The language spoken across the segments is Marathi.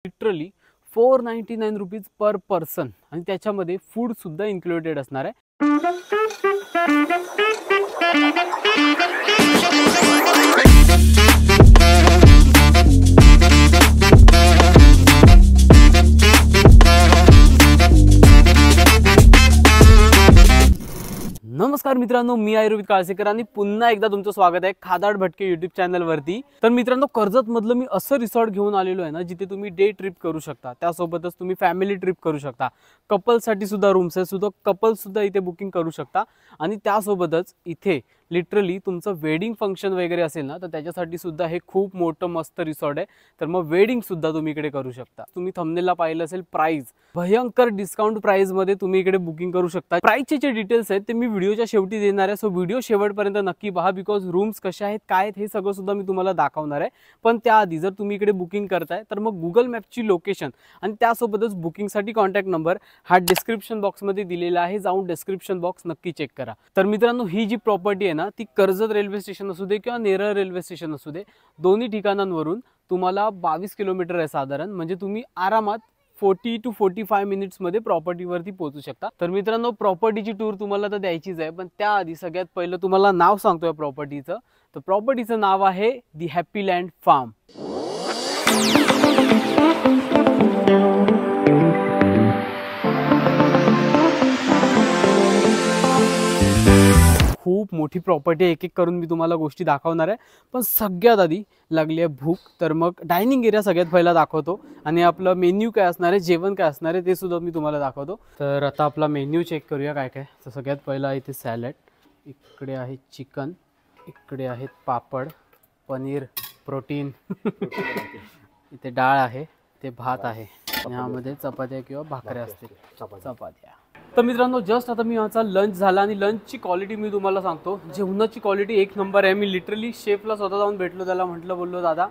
लिटरली 499 रुपीज पर पर्सन आणि त्याच्यामध्ये फूड सुद्धा इन्क्लुडेड असणार आहे। नमस्कार मित्रांनो, मी रोहित काळसेकर आणि पुन्हा एकदा तुमचं स्वागत आहे खादाड भटके यूट्यूब चॅनल वरती। तर मित्रांनो, कर्जत मधलं मी असं रिसॉर्ट घेऊन आलेलो आहे ना, जिथे तुम्ही डे ट्रिप करू शकता, त्यासोबतच तुम्ही फॅमिली ट्रिप करू शकता, कपलसाठी सुद्धा रूम्स आहे, सुद्धा कपल सुद्धा इथे बुकिंग करू शकता आणि त्यासोबतच इथे लिटरली तुमचं वेडिंग फंक्शन वगैरे असेल ना, तर त्याच्यासाठी सुद्धा हे खूप मोठं मस्त रिसॉर्ट आहे। तर मग वेडिंग सुद्धा तुम्ही इकडे करू शकता। तुम्ही थंबनेलला पाहिलं असेल प्राइस भयंकर डिस्काउंट प्राइस मध्ये तुम्ही इकडे बुकिंग करू शकता। प्राइसचे जे डिटेल्स आहेत ते मी व्हिडिओच्या शेवटी देणार आहे, सो व्हिडिओ शेवटपर्यंत नक्की पहा, बिकॉज रूम्स कशा आहेत, काय आहेत, हे सगळं सुद्धा मी तुम्हाला दाखवणार आहे। पण त्याआधी जर तुम्ही इकडे बुकिंग करताय तर मग गुगल मॅपची लोकेशन आणि त्यासोबतच बुकिंगसाठी कॉन्टॅक्ट नंबर हा डिस्क्रिप्शन बॉक्समध्ये दिलेला आहे, जाऊन डिस्क्रिप्शन बॉक्स नक्की चेक करा। तर मित्रांनो, ही जी प्रॉपर्टी आहे ना, ती कर्जत रेल्वे स्टेशन असू दे किंवा नेरळ रेल्वे स्टेशन असू दे, दोन्ही ठिकाणांवरून तुम्हाला 22 किलोमीटर आहे साधारण, म्हणजे तुम्ही आरामात 40 to 45 मिनिट्स मध्ये प्रॉपर्टीवरती पोहोचू शकता। तर मित्रांनो, प्रॉपर्टीची टूर तुम्हाला तर द्यायचीच आहे, पण त्याआधी सगळ्यात पहिलं तुम्हाला नाव सांगतोय प्रॉपर्टीचं। तर प्रॉपर्टीचं नाव आहे दी हॅपी लँड फार्म। खूप मोठी प्रॉपर्टी आहे, एक एक करून मी तुम्हाला गोष्टी दाखवणार आहे। पण सगळ्यात आधी लागली आहे भूक, तर मग डायनिंग एरिया सगळ्यात पहिला दाखवतो आणि आपलं मेन्यू काय असणार आहे, जेवण काय असणार आहे ते सुद्धा मी तुम्हाला दाखवतो। तर आता आपला मेन्यू चेक करूया काय काय। तर सगळ्यात पहिला इथे सॅलड, इकडे आहे चिकन, इकडे आहेत पापड, पनीर, प्रोटीन इथे डाळ आहे, ते भात आहे, यामध्ये चपात्या किंवा भाकऱ्या असतील, चपात्या। तर मित्रांनो, जस्ट आता मी माझा लंच झाला आणि लंचची क्वालिटी मी तुम्हाला सांगतो। जेवणाची क्वालिटी एक नंबर आहे। मी लिटरली शेफला स्वतः जाऊन भेटलो, त्याला बोललो दादा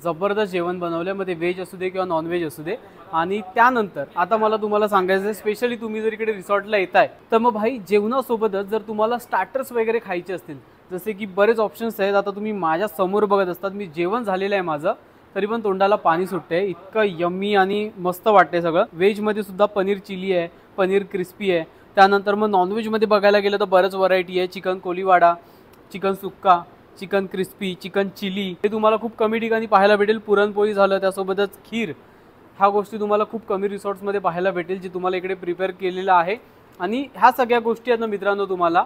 जबरदस्त जेवण बनवलं आहे, मध्ये व्हेज असू दे किंवा नॉन व्हेज असू दे। आणि त्यानंतर आता मला तुम्हाला सांगायचं आहे, स्पेशली तुम्ही जर इकडे रिसॉर्टला येताय तर मग भाई जेवणासोबतच जर तुम्हाला स्टार्टर्स वगैरे खायचे असतील, जसे की बरेच ऑप्शन्स आहेत। आता तुम्ही माझ्या समोर बघत असतात, मी जेवण झालेलं आहे माझं, तरी पण तोंडाला पाणी सुटते, इतकं यम्मी आणि मस्त वाटते सगळं। व्हेजमध्ये सुद्धा पनीर चिली आहे, पनीर क्रिस्पी आहे। त्यानंतर मग नॉनव्हेजमध्ये बघायला गेलं तर बरंच व्हरायटी आहे, चिकन कोलीवाडा, चिकन सुक्का, चिकन क्रिस्पी, चिकन चिली, हे तुम्हाला खूप कमी ठिकाणी पाहायला भेटेल। पुरणपोळी झालं, त्यासोबतच खीर, ह्या गोष्टी तुम्हाला खूप कमी रिसॉर्ट्समध्ये पाहायला भेटेल, जे तुम्हाला इकडे प्रिपेअर केलेलं आहे। आणि ह्या सगळ्या गोष्टी आहेत ना मित्रांनो, तुम्हाला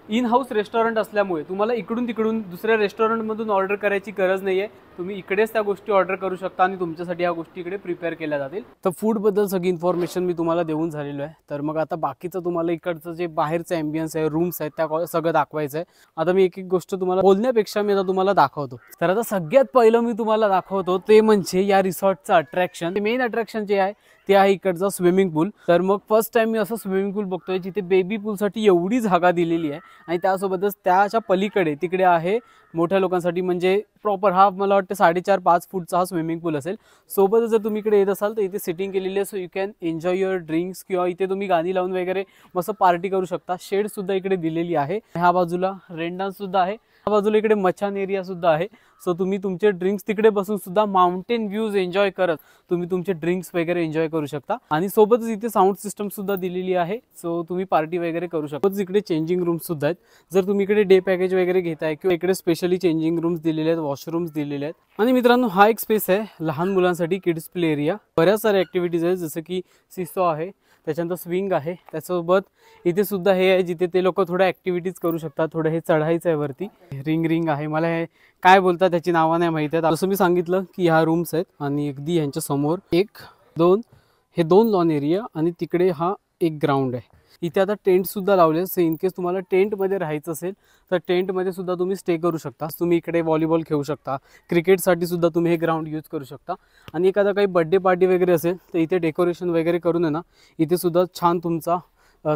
इन हाऊस रेस्टॉरंट असल्यामुळे तुम्हाला इकडून तिकडून दुसऱ्या रेस्टॉरंटमधून ऑर्डर करायची गरज नाही आहे। तुम्ही इकडेच त्या गोष्टी ऑर्डर करू शकता आणि तुमच्यासाठी ह्या गोष्टी इकडे प्रिपेअर केल्या जातील। तर फूडबद्दल सगळी इन्फॉर्मेशन मी तुम्हाला देऊन झालेलो आहे। तर मग आता बाकीचं तुम्हाला इकडचं जे बाहेरचं ॲम्बियन्स आहे, रूम्स आहेत, त्या सगळं दाखवायचं आहे। आता मी एक एक गोष्ट तुम्हाला बोलण्यापेक्षा मी आता तुम्हाला दाखवतो। तर आता सगळ्यात पहिलं मी तुम्हाला दाखवतो ते म्हणजे या रिसॉर्टचं अट्रॅक्शन, मेन अट्रॅक्शन जे आहे ते आहे इकडचा स्विमिंग पूल। तर मग फर्स्ट टाइम मी असं स्विमिंग पूल बघतोय जिथे बेबी पूलसाठी एवढी जागा दिलेली आहे आणि त्यासोबतच त्याच्या पलीकडे तिकडे आहे मोठ्या लोकांसाठी, म्हणजे प्रॉपर हा मला वाटतं 4.5-5 फूटचा हा स्विमिंग पूल असेल। सोबतच जर तुम्ही इकडे येत असाल तर इथे सिटिंग केलेली आहे, so you can enjoy your drinks, किंवा इथे तुम्ही गाणी लावून वगैरे मस्त पार्टी करू शकता। शेड सुद्धा इकडे दिलेली आहे, ह्या बाजूला रेन डान्स सुद्धा आहे, ह्या बाजूला इकडे मचान एरिया सुद्धा आहे। सो तुम्ही तुमचे ड्रिंक्स तिकडे बसून सुद्धा माउंटेन व्ह्यूज एन्जॉय करत तुम्ही तुमचे ड्रिंक्स वगैरे एन्जॉय करू शकता। आणि सोबतच इथे साऊंड सिस्टम सुद्धा दिलेली आहे, सो तुम्ही पार्टी वगैरे करू शकता। इकडे चेंजिंग रूम्स सुद्धा आहेत, जर तुम्ही इकडे डे पॅकेज वगैरे घेताय किंवा इकडे स्पेशली चेंजिंग रूम्स दिलेले आहेत, वॉशरूम्स दिलेले आहेत। आणि मित्रांनो, हा एक स्पेस आहे लहान मुलांसाठी, किड्स प्ले एरिया, बऱ्याच साऱ्या ॲक्टिव्हिटीज आहेत, जसं की सिसो आहे, त्याच्यानंतर स्विंग आहे, त्यासोबत इथे सुद्धा हे आहे जिथे ते लोक थोड्या ॲक्टिव्हिटीज करू शकतात। थोडं हे चढायचं आहे वरती, रिंग आहे, मला हे काय बोलतात त्याची नावं नाही माहिती आहेत। जसं मी सांगितलं की ह्या रूम्स आहेत आणि अगदी यांच्या समोर 1-2 हे 2 लॉन एरिया आणि तिकडे हा एक ग्राउंड आहे। इथे आता टेंट सुद्धा लावले, सो इन केस तुम्हाला टेंटमध्ये राहायचं असेल तर टेंटमध्ये सुद्धा तुम्ही स्टे करू शकता। तुम्ही इकडे व्हॉलीबॉल खेळू शकता, क्रिकेटसाठी सुद्धा तुम्ही हे ग्राउंड यूज करू शकता। आणि एखादा काही बर्थडे पार्टी वगैरे असेल तर इथे डेकोरेशन वगैरे करून आहे ना, इथे सुद्धा छान तुमचा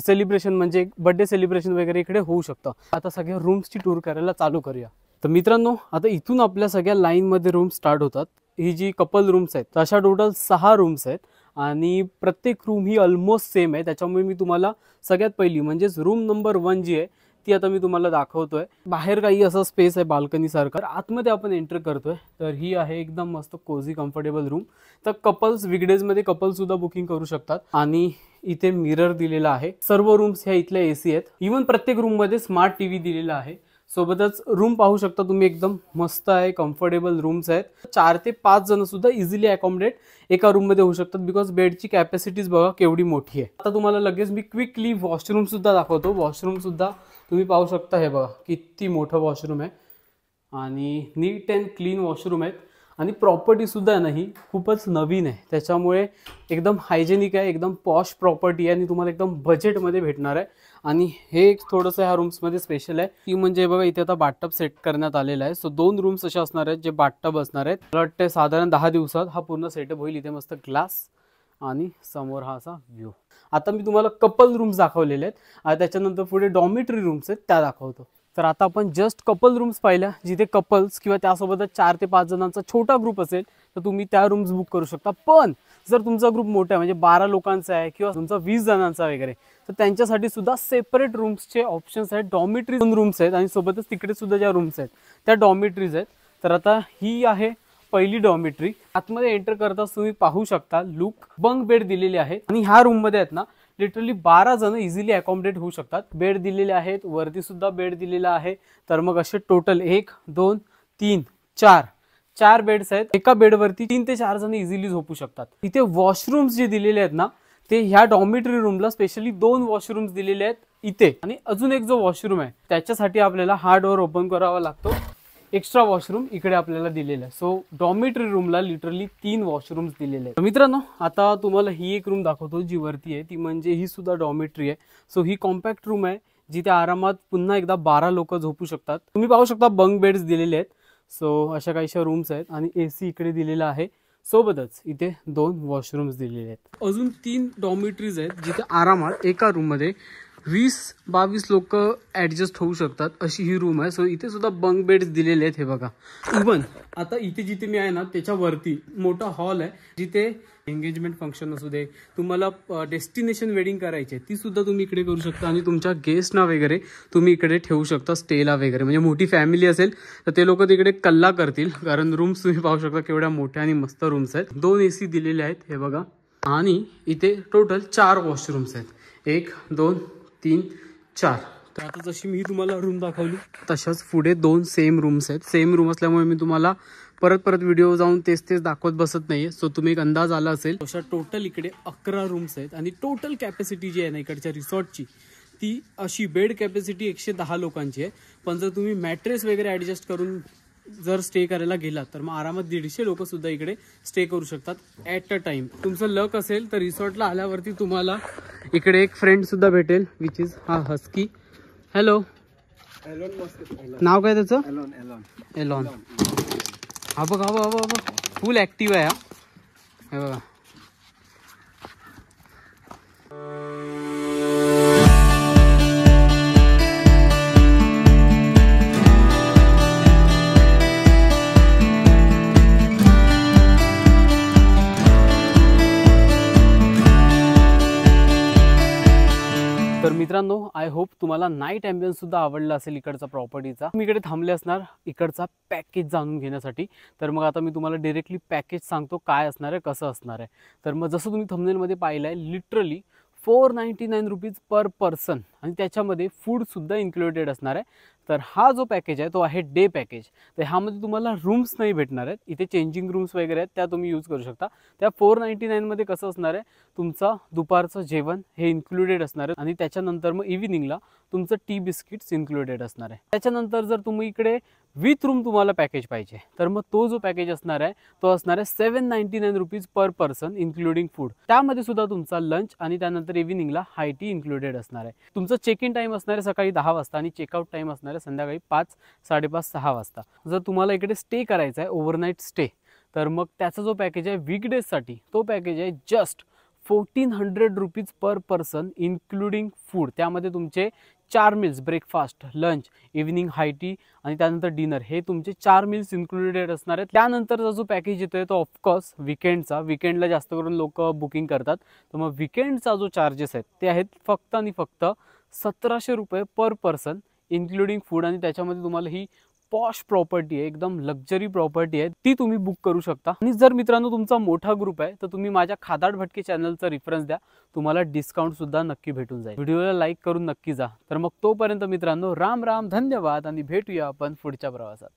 सेलिब्रेशन म्हणजे बर्थडे सेलिब्रेशन वगैरे इकडे होऊ शकतं। आता सगळ्या रूम्सची टूर करायला चालू करूया। तर मित्रांनो, आता इथून आपल्या सगळ्या लाईनमध्ये रूम स्टार्ट होतात। ही जी कपल रूम्स आहेत तशा टोटल 6 रूम्स आहेत आणि प्रत्येक रूम ही ऑलमोस्ट सेम आहे। त्याच्यामुळे मी तुम्हाला सगळ्यात पहिली म्हणजेच रूम नंबर 1 जी आहे ती आता मी तुम्हाला दाखवतोय। बाहेर काही असं स्पेस आहे बाल्कनी सारखं, आतमध्ये आपण एंटर करतोय तर ही आहे एकदम मस्त कोझी कम्फर्टेबल रूम। तर कपल्स वीकडेज मध्ये कपल सुद्धा बुकिंग करू शकतात। आणि इथे मिरर दिलेला आहे, सर्व रूम्स ह्या इथल्या एसी आहेत, इवन प्रत्येक रूम मध्ये स्मार्ट टीव्ही दिलेला आहे। सोबतच रूम पाहू शकता तुम्ही, एकदम मस्त आहे, कम्फर्टेबल रूम्स आहेत। 4 ते 5 जण सुद्धा इझिली अकोमोडेट एका रूम मध्ये होऊ शकतात, बिकॉज बेडची कॅपॅसिटीज बघा केवढी मोठी आहे। आता तुम्हाला लगेच मी क्विकली वॉशरूम सुद्धा दाखवतो। वॉशरूम सुद्धा तुम्ही पाहू शकता, हे बघा किती मोठं वॉशरूम आहे आणि नीट अँड क्लीन वॉशरूम आहेत। आणि प्रॉपर्टी सुद्धा नाही खूपच नवीन आहे, त्याच्यामुळे एकदम हायजेनिक आहे, एकदम पॉश प्रॉपर्टी आहे आणि तुम्हाला एकदम बजेटमध्ये भेटणार आहे। आणि हे एक थोडंसं ह्या रूम्समध्ये स्पेशल आहे ती म्हणजे बघा, इथे आता बाथटब सेट करण्यात आलेला आहे। सो 2 रूम्स अशा असणार आहेत जे बाथटब असणार आहेत। मला वाटतं साधारण 10 दिवसात हा पूर्ण सेटअप होईल। इथे मस्त ग्लास आणि समोर हा असा व्ह्यू। आता मी तुम्हाला कपल रूम्स दाखवलेले आहेत आणि त्याच्यानंतर पुढे डॉर्मेटरी रूम्स आहेत त्या दाखवतो। तर आता आपण जस्ट कपल रूम्स पाहिल्या, जिथे कपल्स किंवा त्यासोबतच 4 ते 5 जणांचा छोटा ग्रुप असेल तर तुम्ही त्या रूम्स बुक करू शकता। पण जर तुमचा ग्रुप मोठा आहे, म्हणजे 12 लोकांचा आहे किंवा तुमचा 20 जणांचा वगैरे, तर त्यांच्यासाठी सुद्धा सेपरेट रूम्सचे ऑप्शन्स आहेत। डॉर्मेटरी रूम्स आहेत आणि सोबतच तिकडे सुद्धा ज्या रूम्स आहेत त्या डॉर्मेटरीज आहेत। तर आता ही आहे पहिली डॉर्मेटरी। आतमध्ये एंटर करताच तुम्ही पाहू शकता लुक बंक बेड दिलेले आहेत आणि ह्या रूम मध्ये आहेत ना लिटरली 12 जण इझिली अकोमोडेट होऊ शकतात। बेड दिलेले आहेत, वरती सुद्धा बेड दिलेला आहे। तर मग असे टोटल 1 2 3 4 बेड्स आहेत। एका बेडवरती 3 ते 4 जण इझिली झोपू शकतात। इथे वॉशरूम्स जे दिलेले आहेत ना, ते ह्या डॉर्मेटरी रूमला स्पेशली 2 वॉशरूम्स दिलेले आहेत इथे। आणि अजून एक जो वॉशरूम आहे त्याच्यासाठी आपल्याला हा डोअर ओपन करावा लागतो। एक्स्ट्रा वॉशरूम इकडे आपल्याला दिलेला आहे। सो डॉर्मेटरी रूमला लिटरली 3 वॉशरूम्स दिलेले आहेत। मित्रांनो, आता तुम्हाला ही एक रूम दाखवतो जी वरती आहे, ती म्हणजे ही सुद्धा डॉर्मेटरी आहे। सो ही कॉम्पॅक्ट रूम आहे जिथे आरामात पुन्हा एकदा 12 लोक झोपू शकतात। तुम्ही पाहू शकता बंक बेड्स दिलेले आहेत। सो अशा काहीशा रूम्स आहेत आणि एसी इकडे दिलेला आहे। सोबतच इथे 2 वॉशरूम्स दिलेले आहेत। अजून 3 डॉर्मेटरीज आहेत जिथे आरामात एका रूम मध्ये 20-22 लोक ऍडजस्ट होऊ शकतात, अशी ही रूम आहे। सो इथे सुद्धा बंक बेड्स दिलेले आहेत, हे बघा। इवन आता इथे जिथे मी आहे ना त्याच्यावरती मोठा हॉल आहे, जिथे एंगेजमेंट फंक्शन असू दे, तुम्हाला डेस्टिनेशन वेडिंग करायची ती सुद्धा तुम्ही इकडे करू शकता आणि तुमच्या गेस्टना वगैरे तुम्ही इकडे ठेवू शकता स्टेला वगैरे। म्हणजे मोठी फॅमिली असेल तर ते लोक तिकडे कल्ला करतील, कारण रूम्स तुम्ही पाहू शकता केवढ्या मोठ्या आणि मस्त रूम्स आहेत। 2 एसी दिलेले आहेत, हे बघा। आणि इथे टोटल 4 वॉशरूम्स आहेत, 1 2 3 4। तर आता जशी मी तुम्हाला रूम दाखवली तशाच पुढे 2 सेम रूम्स आहेत। सेम रूम असल्यामुळे मी तुम्हाला परत व्हिडिओ जाऊन तेच दाखवत बसत नाहीये। सो तुम्ही एक अंदाज आला असेल। अशा टोटल इकडे 11 रूम्स आहेत आणि टोटल कॅपॅसिटी जी आहे ना इकडच्या रिसॉर्टची, ती अशी बेड कॅपॅसिटी 110 लोकांची आहे। पण जर तुम्ही मॅट्रेस वगैरे ऍडजस्ट करून जर स्टे करायला गेलात तर मग आरामात 150 लोक सुद्धा इकडे स्टे करू शकतात ॲट अ टाइम। तुमचं लक असेल तर रिसॉर्टला आल्यावरती तुम्हाला इकडे एक फ्रेंड सुद्धा भेटेल, विच इज हा हस्की। हॅलो, नाव काय त्याचं? एलॉन। हा बघा फुल ऍक्टिव्ह आहे हा, हे बघा। तर मित्रांनो, आय होप तुम्हाला नाईट ॲम्बियन्स सुद्धा आवडला असेल इकडचा प्रॉपर्टीचा। मी इकडे थांबले असणार इकडचा पॅकेज जाणून घेण्यासाठी। तर मग आता मी तुम्हाला डायरेक्टली पॅकेज सांगतो काय असणार आहे, कसं असणार आहे। तर मग जसं तुम्ही थंबनेलमध्ये पाहिलं आहे, लिटरली 499 रुपीज पर पर्सन आणि त्याच्यामध्ये फूड सुद्धा इन्क्लुडेड असणार आहे। तर हा जो पॅकेज आहे तो आहे डे पॅकेज। तर ह्यामध्ये तुम्हाला रूम्स नाही भेटणार आहेत, इथे चेंजिंग रूम्स वगैरे आहेत त्या तुम्ही यूज करू शकता। त्या 499 मध्ये कसं असणार आहे, तुमचा दुपारचं जेवण हे इन्क्लुडेड असणार आहे आणि त्याच्यानंतर मग इव्हिनिंगला तुमचं टी बिस्किट्स इन्क्लुडेड असणार आहे। त्याच्यानंतर जर तुम्ही इकडे विथ रूम तुम्हाला पॅकेज पाहिजे तर मग तो जो पॅकेज असणार आहे तो असणार आहे 799 rupees per person including food. त्यामध्ये सुद्धा तुमचा लंच आणि त्यानंतर इव्हिनिंगला हाय टी इन्क्लुडेड असणार आहे। तुमचं चेक इन टाइम असणार आहे सकाळी 10 वाजता आणि चेकआउट टाइम असणार आहे संध्याकाळी 5, 5:30, 6 वाजता। जर तुम्हाला इकडे स्टे करायचा आहे ओव्हरनाईट स्टे, तर मग त्याचा जो पॅकेज आहे वीकडेजसाठी तो पॅकेज आहे just 1400 rupees per person including food. त्यामध्ये तुमचे 4 मील्स, ब्रेकफास्ट, लंच, इव्हिनिंग हाय टी आणि त्यानंतर डिनर, हे तुमचे 4 मील्स इन्क्लुडेड असणार आहेत। त्यानंतरचा जो पॅकेज येतोय तो ऑफकोर्स विकेंडला जास्त करून लोक बुकिंग करतात, तर मग विकेंडचा जो चार्जेस आहेत ते आहेत फक्त आणि फक्त 1700 रुपये पर पर्सन इन्क्लुडिंग फूड, आणि त्याच्यामध्ये तुम्हाला ही पॉश प्रॉपर्टी आहे, एकदम लक्झरी प्रॉपर्टी आहे, ती तुम्ही बुक करू शकता. आणि जर मित्रांनो तुमचा मोठा ग्रुप आहे तर तुम्ही माझ्या खादाड भटके चॅनलचा रेफरन्स द्या, तुम्हाला डिस्काउंट सुद्धा नक्की भेटून जाईल. व्हिडिओला लाईक करून नक्की जा. तर मग तोपर्यंत मित्रांनो राम राम, धन्यवाद, आणि भेटूया आपण पुढच्या प्रवासात.